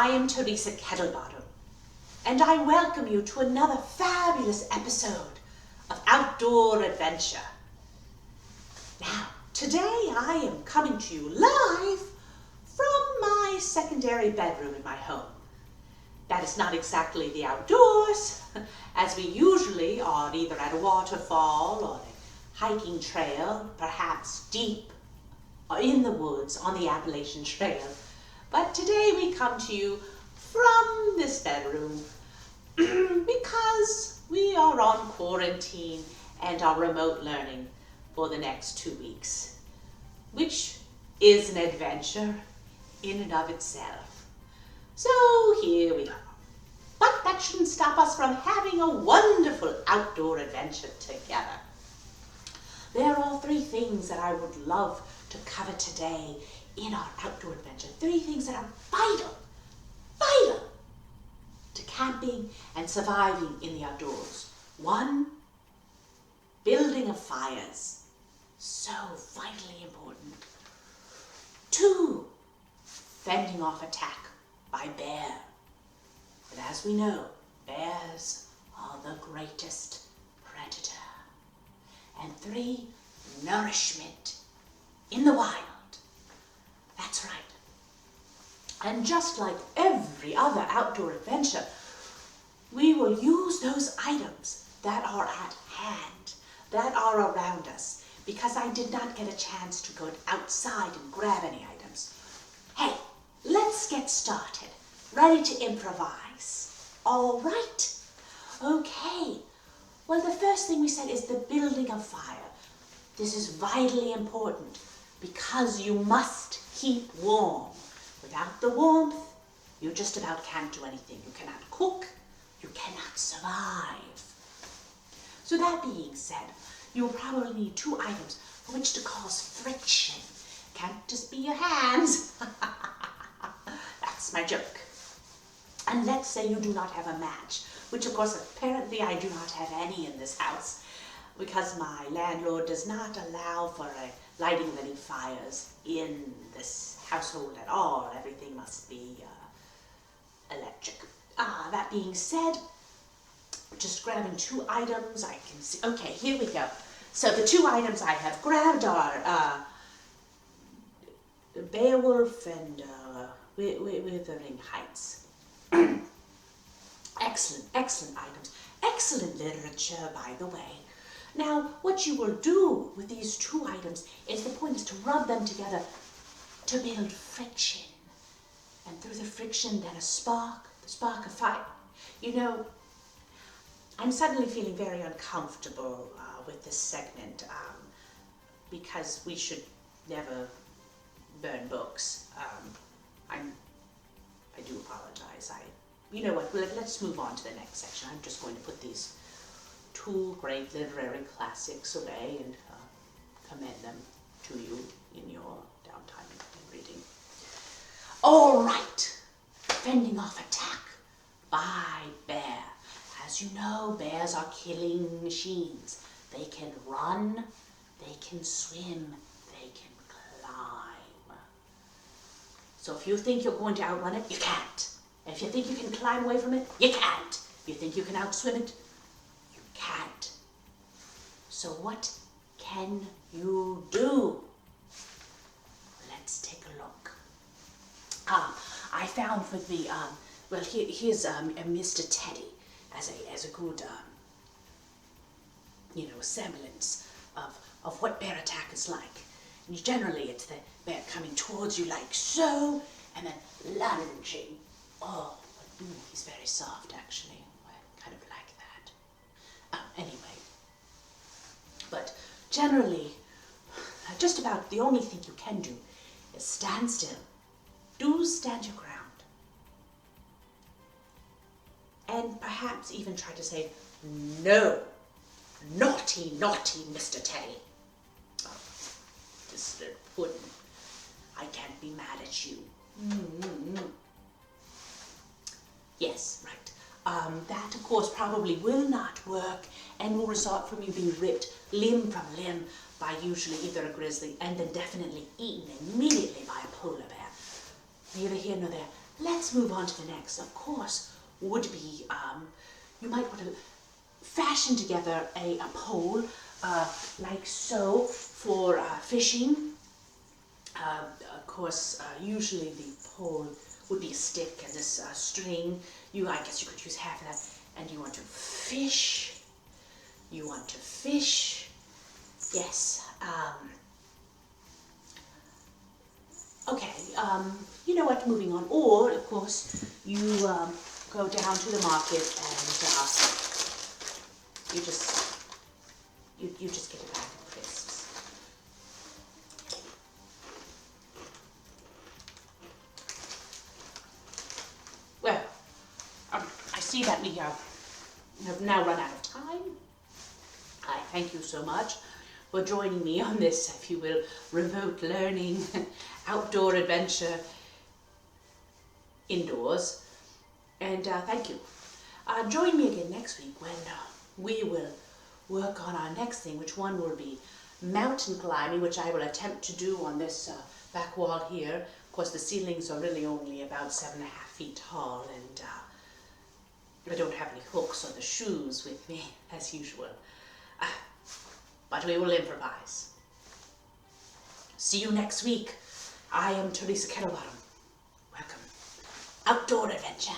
I am Theresa Kettlebottom, and I welcome you to another fabulous episode of Outdoor Adventure. Now, today I am coming to you live from my secondary bedroom in my home. That is not exactly the outdoors, as we usually are either at a waterfall or a hiking trail, perhaps deep in the woods on the Appalachian Trail. But today we come to you from this bedroom because we are on quarantine and are remote learning for the next 2 weeks, which is an adventure in and of itself. So here we are. But that shouldn't stop us from having a wonderful outdoor adventure together. There are 3 things that I would love to cover today in our outdoor adventure. 3 things that are vital to camping and surviving in the outdoors. 1, building of fires. So vitally important. 2, fending off attack by bear. But as we know, bears are the greatest predator. And 3, nourishment in the wild. That's right. And just like every other outdoor adventure, we will use those items that are at hand, that are around us, because I did not get a chance to go outside and grab any items. Hey, let's get started. Ready to improvise. All right? Okay. Well, the first thing we said is the building of fire. This is vitally important because you must keep warm. Without the warmth, you just about can't do anything. You cannot cook, you cannot survive. So that being said, you'll probably need 2 items for which to cause friction. Can't just be your hands. That's my joke. And let's say you do not have a match, which of course apparently I do not have any in this house, because my landlord does not allow for lighting of any fires in this household at all. Everything must be electric. That being said, just grabbing 2 items I can see. Okay, here we go. So the 2 items I have grabbed are Beowulf and Withering Heights. Excellent items. Excellent literature, by the way. Now, what you will do with these 2 items is the point is to rub them together to build friction. And through the friction, then a spark, the spark of fire. You know, I'm suddenly feeling very uncomfortable with this segment because we should never burn books. I do apologize. You know what, let's move on to the next section. I'm just going to put these 2 great literary classics away and commend them to you in your downtime and reading. All right, fending off attack by bear. As you know, bears are killing machines. They can run, they can swim, they can climb. So if you think you're going to outrun it, you can't. If you think you can climb away from it, you can't. If you think you can outswim it, you can't. So what can you do? Let's take a look. I found for the, here's Mr. Teddy as a good, semblance of what bear attack is like. And generally it's the bear coming towards you like so, and then lunging. Oh, he's very soft, actually. I kind of like that. Anyway, but generally, just about the only thing you can do is stand still. Do stand your ground. And perhaps even try to say, no, naughty, Mr. Teddy. Oh, just wouldn't. I can't be mad at you. Yes, right. That, of course, probably will not work and will result from you being ripped limb from limb by usually either a grizzly and then definitely eaten immediately by a polar bear. Neither here nor there. Let's let's move on to the next. Of course, would be, you might want to fashion together a pole, like so, for fishing. Of course, usually the pole would be a stick and this string. I guess you could use half of that. And you want to fish. You want to fish. Yes. Okay. You know what? Moving on. Or, of course, you go down to the market and you just get a bag of crisps. Well, I see that we have now run out of time. I thank you so much for joining me on this, if you will, remote learning, outdoor adventure indoors. And thank you. Join me again next week when we will work on our next thing, which one will be mountain climbing, which I will attempt to do on this back wall here. Of course, the ceilings are really only about 7.5 feet tall, and I don't have any hooks or the shoes with me, as usual. But we will improvise. See you next week. I am Theresa Kettlebottom. Welcome. Outdoor adventure.